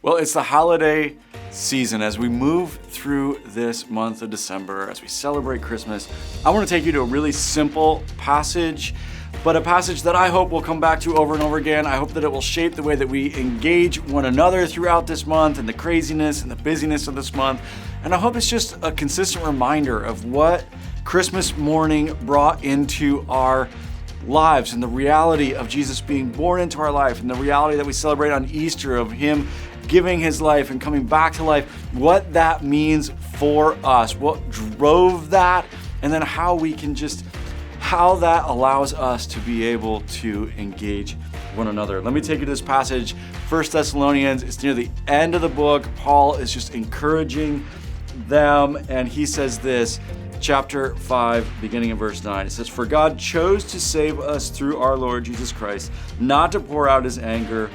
Well, it's the holiday season. As we move through this month of December, as we celebrate Christmas, I want to take you to a really simple passage, but a passage that I hope we'll come back to over and over again. I hope that it will shape the way that we engage one another throughout this month and the craziness and the busyness of this month. And I hope it's just a consistent reminder of what Christmas morning brought into our lives and the reality of Jesus being born into our life and the reality that we celebrate on Easter of Him giving His life and coming back to life, what that means for us, what drove that, and then how that allows us to be able to engage one another. Let me take you to this passage, 1 Thessalonians. It's near the end of the book. Paul is just encouraging them, and he says this, chapter 5, beginning in verse 9. It says, "For God chose to save us through our Lord Jesus Christ, not to pour out His anger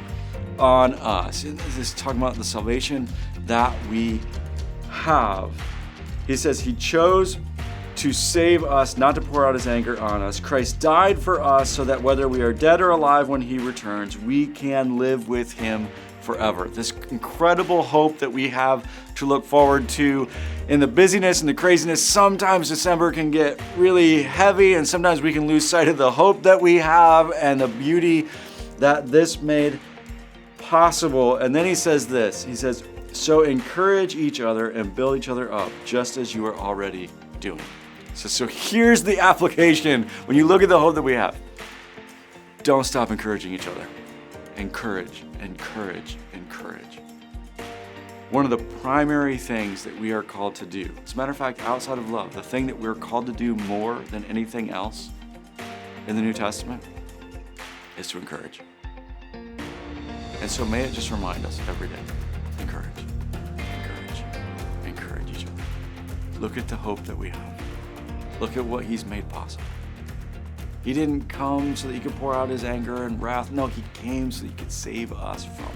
on us." And this is talking about the salvation that we have. He says He chose to save us, not to pour out His anger on us. Christ died for us so that whether we are dead or alive when He returns, we can live with Him forever. This incredible hope that we have to look forward to in the busyness and the craziness. Sometimes December can get really heavy, and sometimes we can lose sight of the hope that we have and the beauty that this made possible. And then he says this, he says, "So encourage each other and build each other up, just as you are already doing." So here's the application when you look at the hope that we have. Don't stop encouraging each other. Encourage, encourage, encourage. One of the primary things that we are called to do, as a matter of fact, outside of love, the thing that we're called to do more than anything else in the New Testament is to encourage. And so may it just remind us every day, encourage, encourage, encourage each other. Look at the hope that we have. Look at what He's made possible. He didn't come so that He could pour out His anger and wrath. No, He came so that He could save us from it.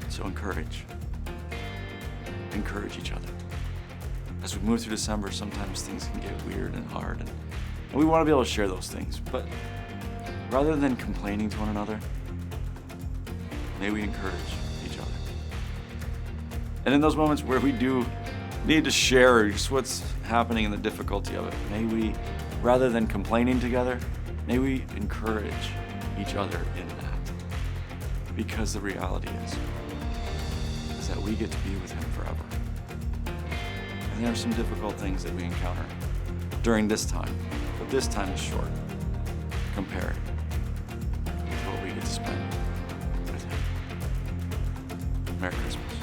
So encourage. Encourage each other. As we move through December, sometimes things can get weird and hard, and we want to be able to share those things. But rather than complaining to one another, may we encourage each other. And in those moments where we do need to share just what's happening and the difficulty of it, may we, rather than complaining together, may we encourage each other in that. Because the reality is that we get to be with Him forever. And there are some difficult things that we encounter during this time, but this time is short compared to what we get to spend with Him. Merry Christmas.